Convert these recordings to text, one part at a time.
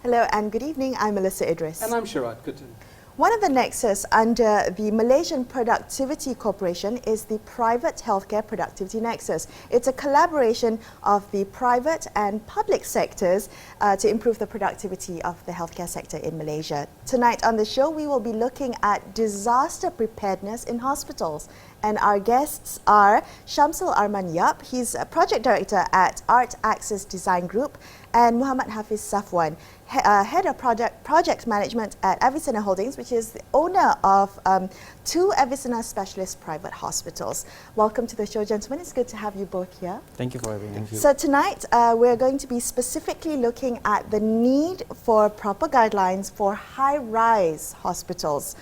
Hello and good evening. I'm Melisa Idris. And I'm Sharaad Kuttan. One of the nexus under the Malaysian Productivity Corporation is the Private Healthcare Productivity Nexus. It's a collaboration of the private and public sectors to improve the productivity of the healthcare sector in Malaysia. Tonight on the show, we will be looking at disaster preparedness in hospitals. And our guests are Syamsul Arman Yap, he's a project director at Art Access Design Group, and Muhammad Hafiz Safwan, head of project management at Avicenna Holdings, which is the owner of two Avicenna specialist private hospitals. Welcome to the show, gentlemen. It's good to have you both here. Thank you for having me. So tonight we're going to be specifically looking at the need for proper guidelines for high-rise hospitals.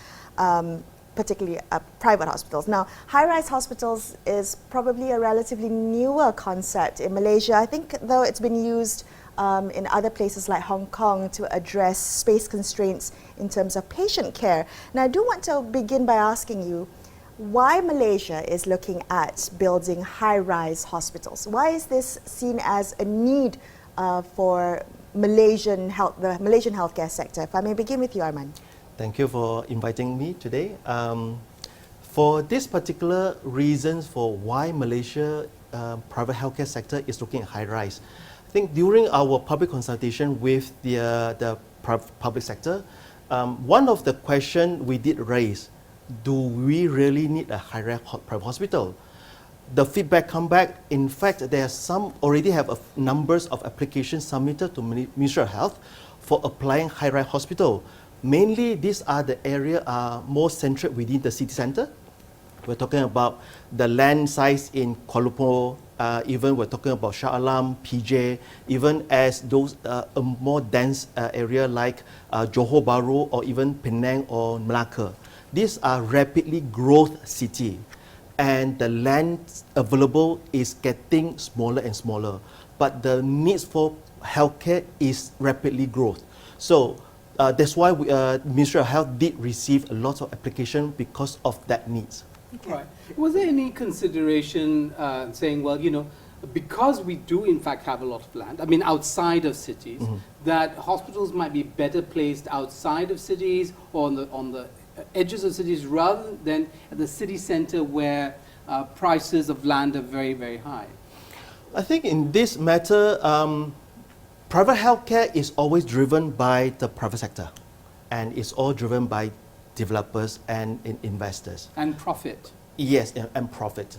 Particularly private hospitals. Now, high-rise hospitals is probably a relatively newer concept in Malaysia. I think, though, it's been used in other places like Hong Kong to address space constraints in terms of patient care. Now, I do want to begin by asking you why Malaysia is looking at building high-rise hospitals. Why is this seen as a need for the Malaysian healthcare sector? If I may begin with you, Arman. Thank you for inviting me today. For this particular reasons for why Malaysia private healthcare sector is looking at high-rise, I think during our public consultation with the public sector, one of the questions we did raise, do we really need a high-rise private hospital? The feedback come back, in fact, there are some already have numbers of applications submitted to Ministry of Health for applying high-rise hospital. Mainly, these are the area more centered within the city centre. We're talking about the land size in Kuala Lumpur, even we're talking about Shah Alam, PJ, even as those a more dense area like Johor Bahru or even Penang or Melaka. These are rapidly growth city, and the land available is getting smaller and smaller. But the needs for healthcare is rapidly growth. So that's why Ministry of Health did receive a lot of application because of that needs. Okay. Right. Was there any consideration saying, well, you know, because we do in fact have a lot of land, I mean outside of cities, that hospitals might be better placed outside of cities or on the edges of cities rather than at the city centre where prices of land are very, very high? I think in this matter, private healthcare is always driven by the private sector, and it's all driven by developers and investors. And profit. Yes, and profit.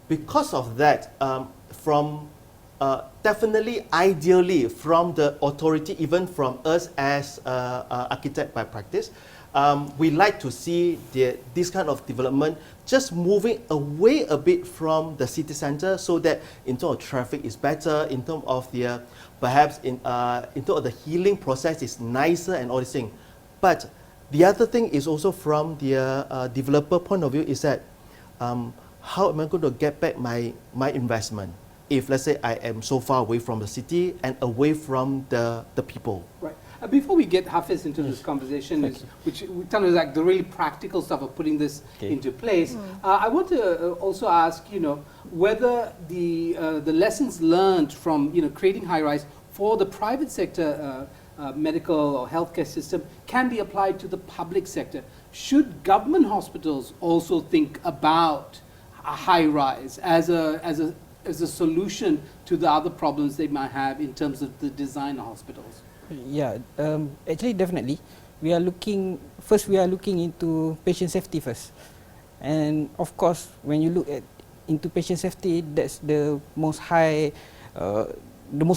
Because of that, from definitely, ideally, from the authority, even from us as architect by practice, we like to see this kind of development just moving away a bit from the city center, so that in terms of traffic is better, in terms of the perhaps in terms of the healing process is nicer and all these things. But the other thing is also from the developer point of view is that how am I going to get back my investment if, let's say, I am so far away from the city and away from the people? Right. Before we get Hafiz into this conversation, which tell us like the really practical stuff of putting this into place, I want to also ask, you know, whether the lessons learned from, you know, creating high-rise for the private sector medical or healthcare system can be applied to the public sector. Should government hospitals also think about a high-rise as a solution to the other problems they might have in terms of the design of hospitals? Yeah, actually definitely. We are looking into patient safety first. And of course, when you look into patient safety, that's the most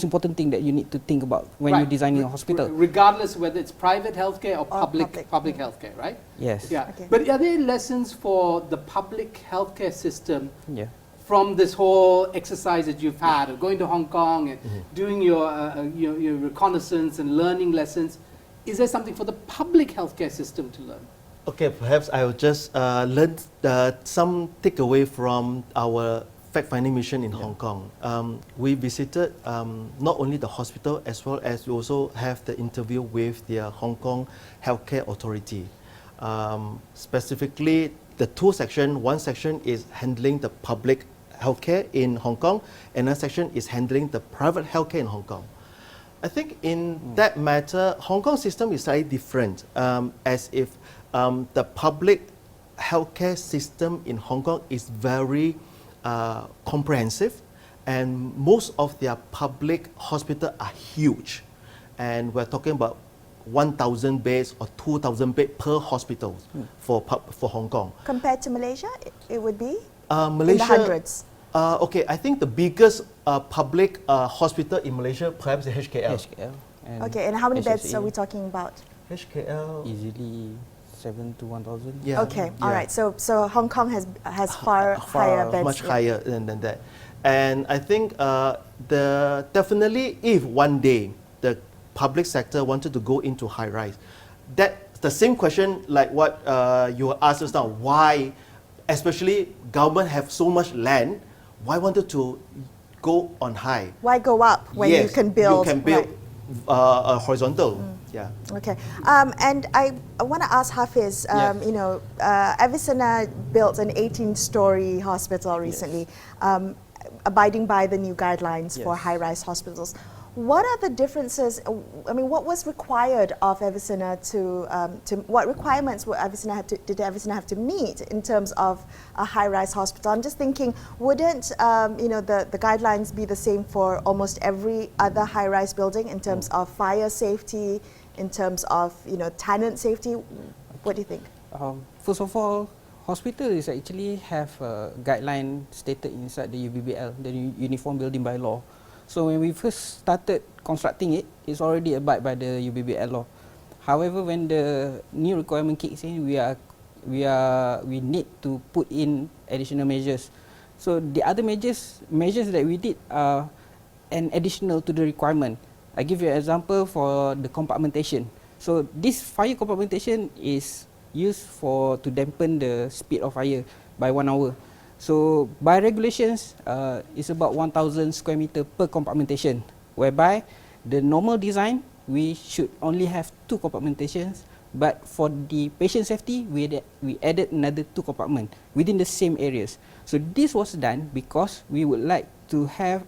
important thing that you need to think about when you're designing a hospital. Regardless whether it's private healthcare or public healthcare, right? Yes. Yeah. Okay. But are there lessons for the public healthcare system from this whole exercise that you've had of going to Hong Kong and doing your reconnaissance and learning lessons? Is there something for the public healthcare system to learn? Okay, perhaps I will just learn some takeaway from our fact-finding mission in Hong Kong. We visited not only the hospital, as well as we also have the interview with the Hong Kong Healthcare Authority. Specifically, the two sections, one section is handling the public healthcare in Hong Kong, and another section is handling the private healthcare in Hong Kong. I think in that matter, Hong Kong system is slightly different, as if the public healthcare system in Hong Kong is very comprehensive, and most of their public hospitals are huge, and we're talking about 1,000 beds or 2,000 beds per hospital for Hong Kong. Compared to Malaysia, it would be Malaysia, in the hundreds. Okay, I think the biggest public hospital in Malaysia perhaps is HKL. HKL. Okay, and how many beds HSA. are we talking about? HKL. Easily 7 to 1,000. Yeah. Okay, Yeah. all right. So Hong Kong has far higher beds. Much yeah. higher than that. And I think definitely if one day the public sector wanted to go into high rise, that the same question like what you asked us now, why, especially government have so much land, why wanted to go on high? Why go up when Yes, you can build? You can build right. a horizontal. Yeah. Okay, and I want to ask Hafiz. Yes. You know, Avicenna built an 18-story hospital recently, abiding by the new guidelines for Yes. high-rise hospitals. What are the differences? I mean, what was required of Avicenna to what requirements did Avicenna have to meet in terms of a high-rise hospital? I'm just thinking, wouldn't you know, the guidelines be the same for almost every other high-rise building in terms of fire safety, in terms of, you know, tenant safety? What do you think? First of all, hospitals actually have a guideline stated inside the UBBL, the Uniform Building Bylaw. So when we first started constructing it, it's already abide by the UBBL law. However, when the new requirement kicks in, we need to put in additional measures. So the other measures that we did are an additional to the requirement. I give you an example for the compartmentation. So this fire compartmentation is used to dampen the speed of fire by 1 hour. So by regulations, it's about 1,000 square meter per compartmentation, whereby the normal design, we should only have 2 compartmentations, but for the patient safety, we added another 2 compartments within the same areas. So this was done because we would like to have,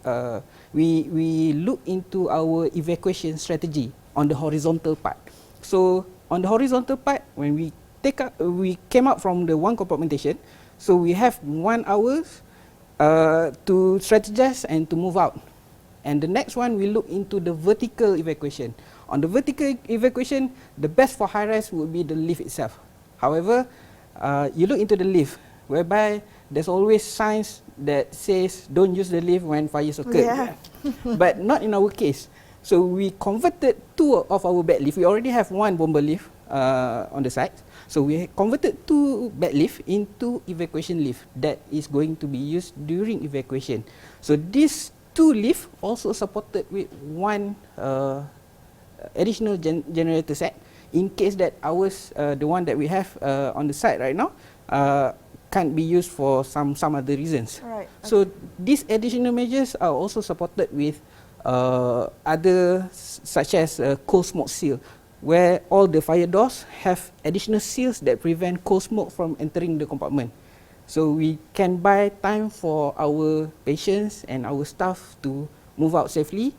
we look into our evacuation strategy on the horizontal part. So on the horizontal part, when we came out from the 1 compartmentation, so we have 1 hour to strategize and to move out. And the next one, we look into the vertical evacuation. On the vertical evacuation, the best for high-rise would be the lift itself. However, you look into the lift, whereby there's always signs that says don't use the lift when fires occur. Yeah. But not in our case. So we converted 2 of our bed lift. We already have 1 bomber lift on the site. So we converted 2 bed lift into evacuation lift that is going to be used during evacuation. So these 2 lift also supported with 1 additional generator set in case that ours, the one that we have on the site right now, can't be used for some other reasons. Right. So these additional measures are also supported with other such as coal smoke seal, where all the fire doors have additional seals that prevent coal smoke from entering the compartment. So we can buy time for our patients and our staff to move out safely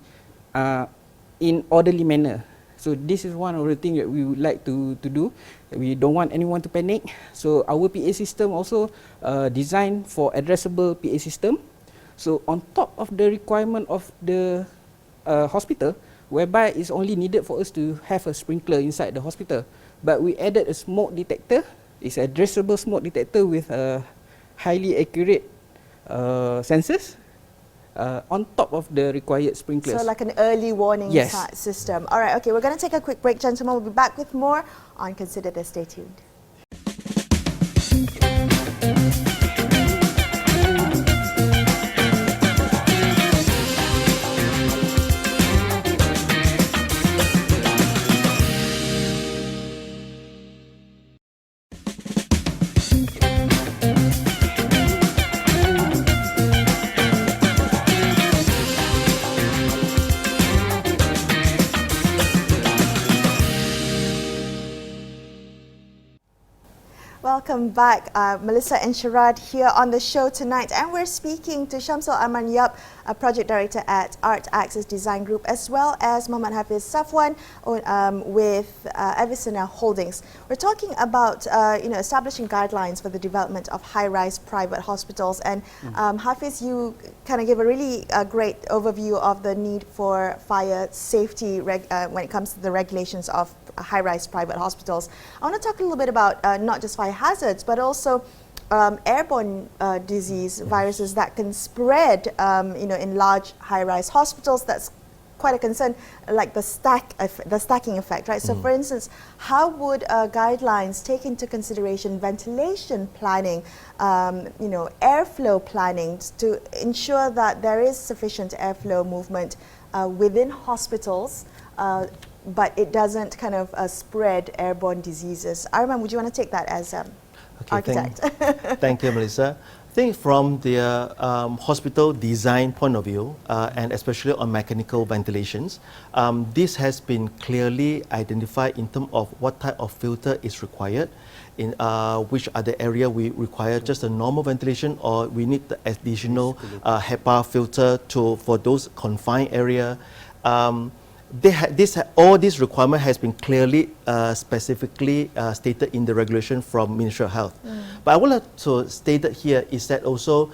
in orderly manner. So this is one of the things that we would like to do. We don't want anyone to panic. So our PA system also designed for addressable PA system. So on top of the requirement of the hospital, whereby it's only needed for us to have a sprinkler inside the hospital, but we added a smoke detector. It's an addressable smoke detector with highly accurate sensors on top of the required sprinklers. So like an early warning Yes. system. All right, okay, we're going to take a quick break, gentlemen. We'll be back with more on Consider This. Stay tuned. Welcome back. Melisa and Sharaad here on the show tonight, and we're speaking to Syamsul Arman Yap, a project director at Art Access Design Group, as well as Muhammad Hafiz Safwan with Avicenna Holdings. We're talking about establishing guidelines for the development of high-rise private hospitals, and Hafiz, you kind of gave a really great overview of the need for fire safety when it comes to the regulations of high-rise private hospitals. I want to talk a little bit about not just fire hazards, but also airborne disease viruses that can spread, in large high-rise hospitals. That's quite a concern, like the stacking effect, right? So, for instance, how would guidelines take into consideration ventilation planning, airflow planning to ensure that there is sufficient airflow movement within hospitals? But it doesn't kind of spread airborne diseases. Arman, would you want to take that as architect? Thank you, Melisa. I think from the hospital design point of view, and especially on mechanical ventilations, this has been clearly identified in terms of what type of filter is required, in which other area we require just a normal ventilation, or we need the additional HEPA filter for those confined area. All this requirement has been clearly specifically stated in the regulation from Ministry of Health. But I would like to state it here is that also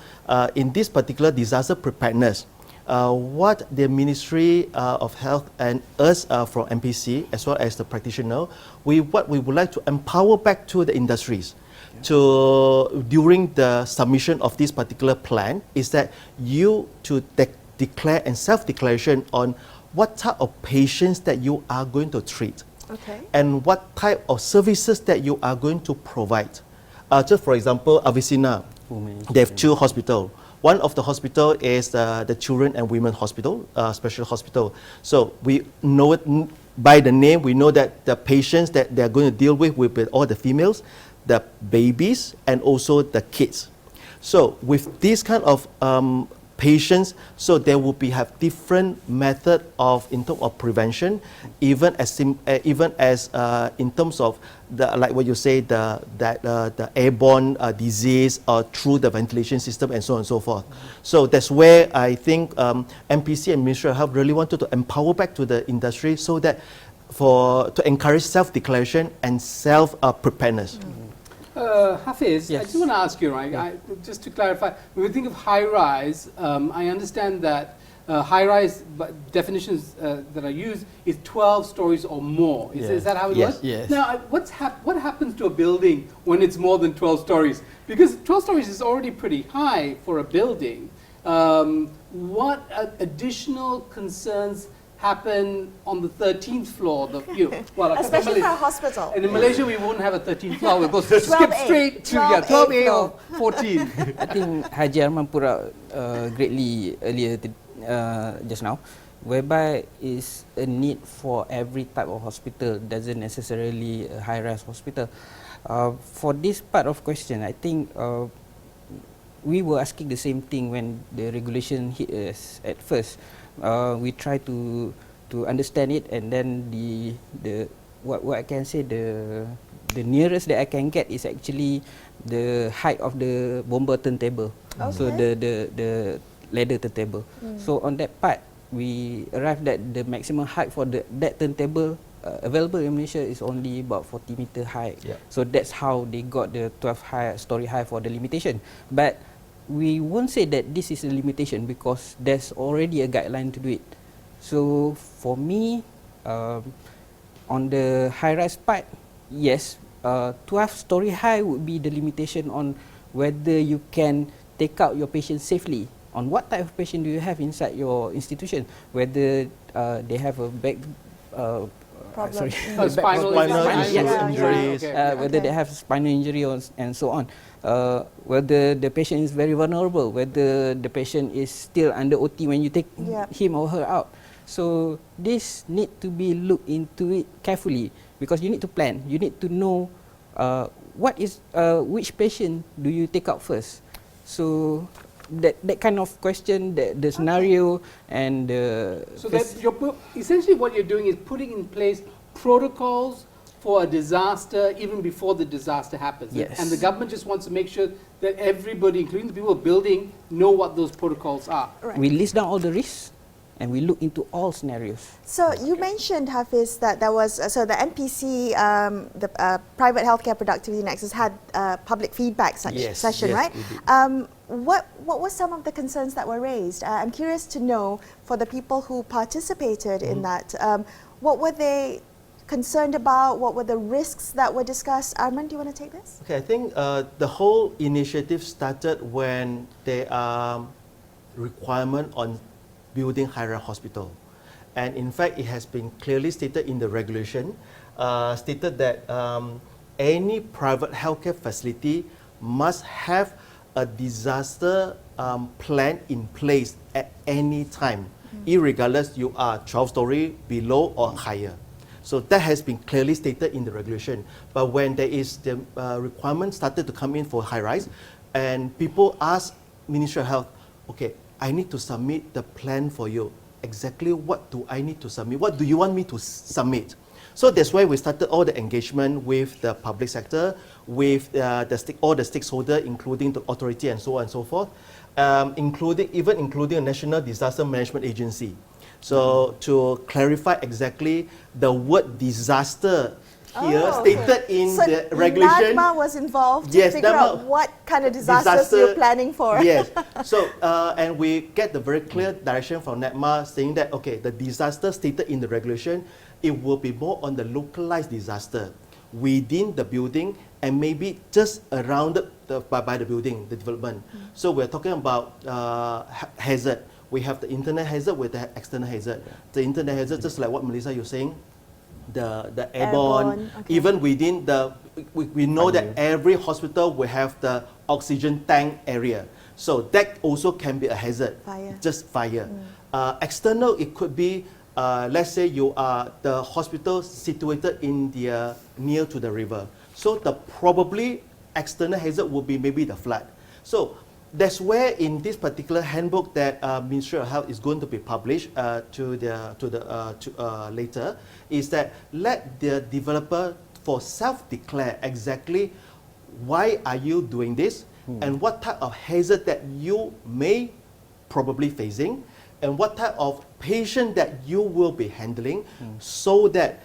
in this particular disaster preparedness, what the Ministry of Health and us from MPC, as well as the practitioner, what we would like to empower back to the industries during the submission of this particular plan is that you to declare and self-declaration on what type of patients that you are going to treat, and what type of services that you are going to provide. Just for example, Avicenna, they have 2 hospitals. One of the hospital is the Children and Women Hospital, special hospital. So we know it by the name. We know that the patients that they are going to deal with will be all the females, the babies, and also the kids. So with this kind of patients, so there will have different method in terms of prevention, even as in terms of like what you say, the airborne disease through the ventilation system and so on and so forth. So that's where I think MPC and Ministry of Health really wanted to empower back to the industry so that to encourage self-declaration and self-preparedness. Hafiz, yes. I just want to ask you, right? Just to clarify, when we think of high-rise, I understand that high-rise definitions that are used is 12 stories or more. Is that how it works? Yes. Now, what happens to a building when it's more than 12 stories? Because 12 stories is already pretty high for a building. What additional concerns happen on the 13th floor? Especially for a hospital. And in Malaysia, we won't have a 13th floor. We'll go skip straight to 12A or 14. I think Haji Arman put out greatly earlier just now, whereby is a need for every type of hospital, doesn't necessarily a high-rise hospital. For this part of question, I think we were asking the same thing when the regulation hit us at first. We try to understand it, and then what I can say, the nearest that I can get is actually the height of the bomber turntable. So the ladder turntable. So on that part, we arrived at the maximum height for that turntable available in Malaysia is only about 40 meter high. So that's how they got the 12-story high for the limitation. But we won't say that this is a limitation because there's already a guideline to do it. So for me, on the high-rise part, yes, 12-story high would be the limitation on whether you can take out your patient safely. On what type of patient do you have inside your institution? Whether they have a back spinal injuries, whether they have spinal injury and so on. Whether the patient is very vulnerable, whether the patient is still under OT when you take him or her out. So this need to be looked into it carefully, because you need to plan. You need to know which patient do you take out first. So that kind of question, the scenario, and so that essentially what you're doing is putting in place protocols for a disaster even before the disaster happens. Yes. And the government just wants to make sure that everybody, including the people building, know what those protocols are. Right. We list down all the risks and we look into all scenarios. So you mentioned, Hafiz, that there was so the MPC, the Private Healthcare Productivity Nexus, had public feedback session, yes, right? we did. What were some of the concerns that were raised? I'm curious to know, for the people who participated in that, what were they concerned about? What were the risks that were discussed? Arman, do you want to take this? Okay, I think the whole initiative started when there are requirement on building high-rise hospital. And in fact, it has been clearly stated in the regulation, stated that any private healthcare facility must have a disaster plan in place at any time, irregardless you are 12-story, below or higher. So that has been clearly stated in the regulation. But when there is the requirement started to come in for high-rise, and people ask Ministry of Health, okay, I need to submit the plan for you. Exactly what do I need to submit? What do you want me to submit? So that's why we started all the engagement with the public sector, with all the stakeholders, including the authority and so on and so forth, including a National Disaster Management Agency. So to clarify exactly the word disaster here stated in the regulation. NADMA was involved to Yes, figure NADMA out what kind of disasters you're planning for. Yes. So, and we get the very clear direction from NADMA saying that, okay, the disaster stated in the regulation, it will be more on the localized disaster within the building and maybe just around by the building, the development. So we're talking about hazard. We have the internal hazard with the external hazard. The internal hazard, just like what Melisa you're saying, the airborne, okay. even within the, we know that every hospital will have the oxygen tank area. So that also can be a hazard, Fire. just fire. External, it could be, let's say you are the hospital situated in the near to the river. So the probably external hazard will be maybe the flood. So that's where in this particular handbook that Ministry of Health is going to be published later, is that let the developer for self-declare exactly why are you doing this and what type of hazard that you may probably facing and what type of patient that you will be handling so that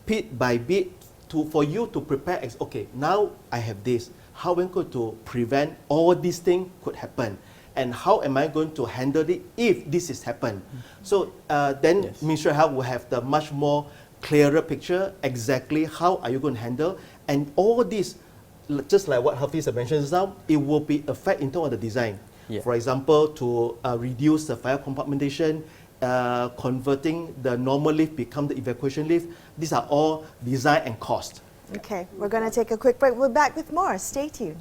bit by bit for you to prepare, okay, now I have this. How am I going to prevent all these things could happen? And how am I going to handle it if this is happen? So then Ministry of Health will have the much more clearer picture exactly how are you going to handle. And all this, just like what Hafiz mentioned just now, it will be affect in terms of the design. Yeah. For example, to reduce the fire compartmentation, converting the normal lift become the evacuation lift. These are all design and cost. Okay, we're going to take a quick break. We're back with more. Stay tuned.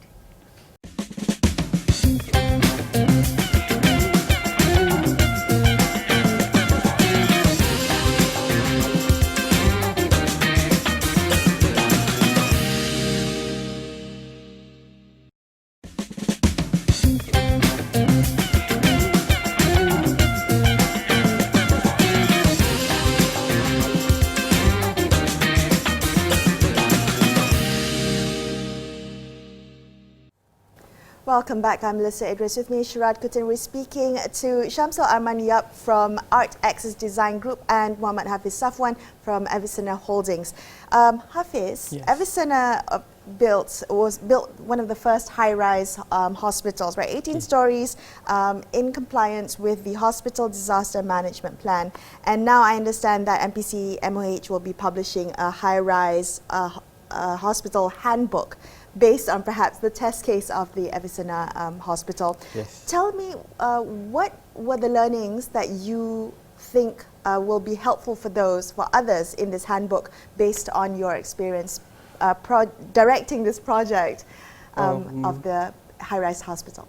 Welcome back. I'm Melisa Idris. With me, Sharaad Kuttan. We're speaking to Syamsul Arman from Art Axis Design Group and Muhammad Hafiz Safwan from Avicenna Holdings. Hafiz, Yes. Avicenna was built one of the first high-rise hospitals, right? 18 stories in compliance with the Hospital Disaster Management Plan. And now I understand that MPC MOH will be publishing a high-rise hospital handbook based on perhaps the test case of the Avicenna hospital. Yes. Tell me, what were the learnings that you think will be helpful for others in this handbook based on your experience directing this project of the high-rise hospital?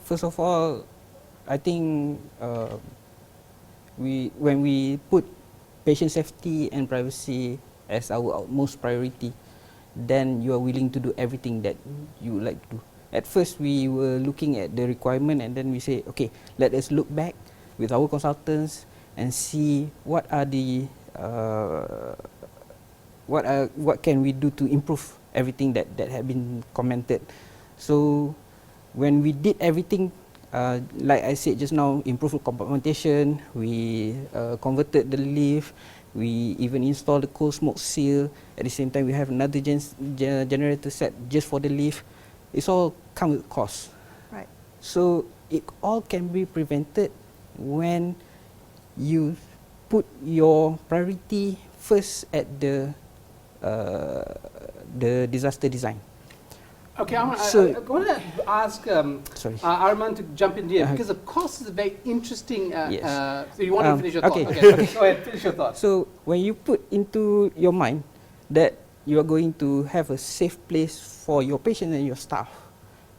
First of all, I think when we put patient safety and privacy as our utmost priority, then you are willing to do everything that you would like to do. At first, we were looking at the requirement and then we say, okay, let us look back with our consultants and see what are the what can we do to improve everything that had been commented. So when we did everything, like I said just now, improved compartmentation, we converted the lift, we even installed the cold smoke seal. At the same time, we have another generator set just for the lift. It's all come with cost. Right. So it all can be prevented when you put your priority first at the disaster design. Okay, Arman, So- I want to ask Arman to jump in here because the cost is a very interesting. Yes. So you want to finish your thought? okay. Okay, go ahead, finish your thought. So when you put into your mind that you are going to have a safe place for your patient and your staff,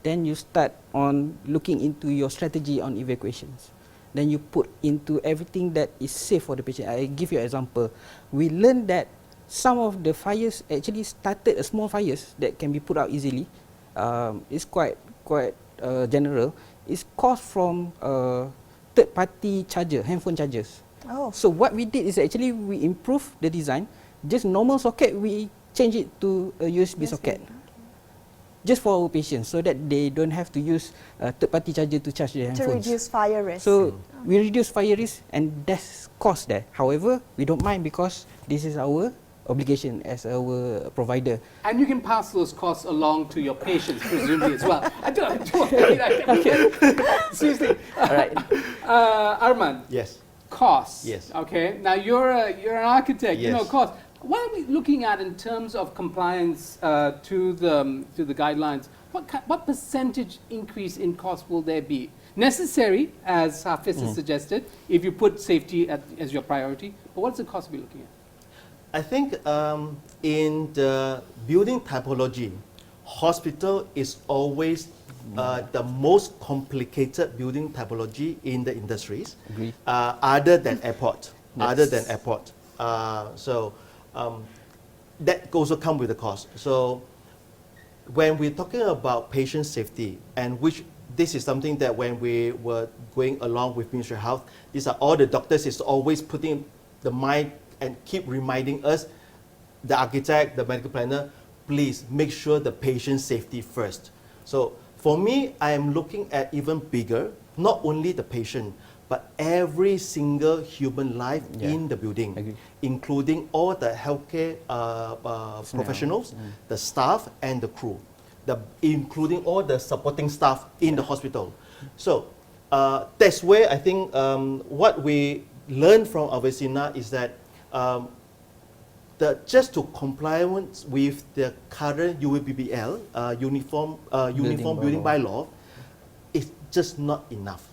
then you start on looking into your strategy on evacuations. Then you put into everything that is safe for the patient. I give you an example. We learned that some of the fires actually started as small fires that can be put out easily. It's quite general. It's caused from third-party charger, handphone chargers. Oh. So what we did is actually we improved the design. Just normal socket, we change it to a USB socket. Just for our patients, so that they don't have to use third-party charger to charge their To handphones. reduce fire risk. So we reduce fire risk, and that's cost there. However, we don't mind because this is our obligation as our provider. And you can pass those costs along to your patients, presumably as well. Seriously. All right. Arman, Yes. costs. Yes. Okay. Now you're an architect. You know Yes. costs. What are we looking at in terms of compliance to the guidelines? What percentage increase in cost will there be? Necessary, as Hafiz has suggested, if you put safety as your priority. But what's the cost we're looking at? I think in the building typology, hospital is always the most complicated building typology in the industries, Agree. other than airport. Other than Yes. airport. That also come with the cost. So when we're talking about patient safety, and which this is something that when we were going along with Ministry of Health, these are all the doctors is always putting the mind and keep reminding us, the architect, the medical planner, please make sure the patient safety first. So for me, I am looking at even bigger, not only the patient, but every single human life in the building, Agree. including all the healthcare professionals, the staff and the crew, including all the supporting staff in the hospital. So that's where I think what we learned from Avicina is that just to comply with the current UBBL, Uniform Building Bylaw, is just not enough.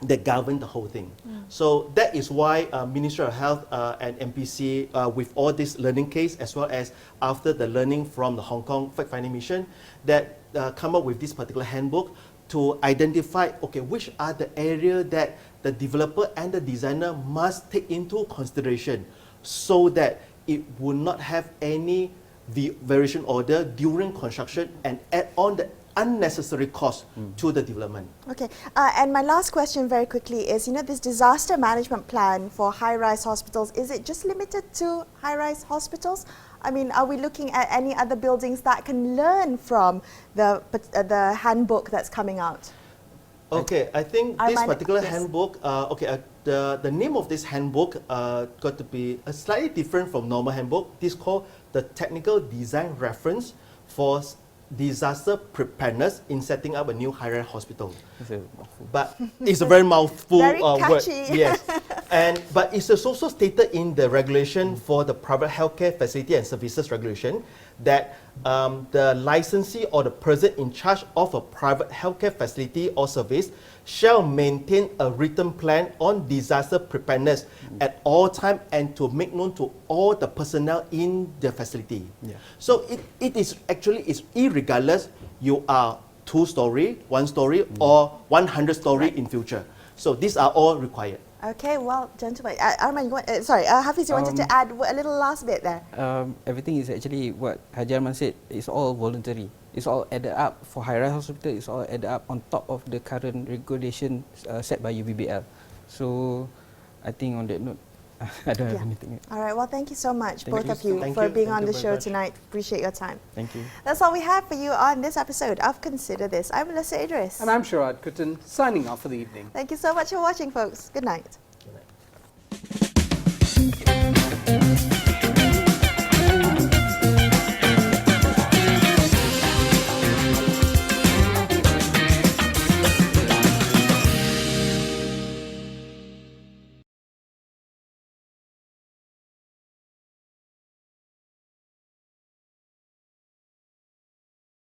That govern the whole thing. So that is why Ministry of Health and MPC, with all this learning case, as well as after the learning from the Hong Kong fact-finding mission, that come up with this particular handbook to identify, okay, which are the area that the developer and the designer must take into consideration, so that it would not have any variation order during construction and add on the unnecessary cost to the development. Okay, and my last question very quickly is, this disaster management plan for high-rise hospitals, is it just limited to high-rise hospitals? I mean, are we looking at any other buildings that can learn from the handbook that's coming out? Okay, I think this Arman, particular yes. handbook, the name of this handbook got to be slightly different from normal handbook. This is called the Technical Design Reference for Disaster Preparedness in Setting Up a New High-Rise Hospital. But it's a very mouthful Very word. catchy. Yes, but it's also stated in the regulation for the Private Healthcare Facility and Services Regulation that the licensee or the person in charge of a private healthcare facility or service shall maintain a written plan on disaster preparedness at all time and to make known to all the personnel in the facility. So it is actually irregardless you are 2-story, 1-story or 100-story in future. So these are all required. Okay, well, gentlemen, Arman, Hafiz, you wanted to add a little last bit there? Everything is actually what Haji Arman said. It's all voluntary. It's all added up for high-rise hospital. It's all added up on top of the current regulation set by UBBL. So, I think on that note, I don't have Yeah. anything. All right, well, thank you so much, Thank both you. of you, Thank for you. being Thank on you the very show much. tonight. Appreciate your time. Thank you. That's all we have for you on this episode of Consider This. I'm Melisa Idris. And I'm Sharaad Kuttan, signing off for the evening. Thank you so much for watching, folks. Good night.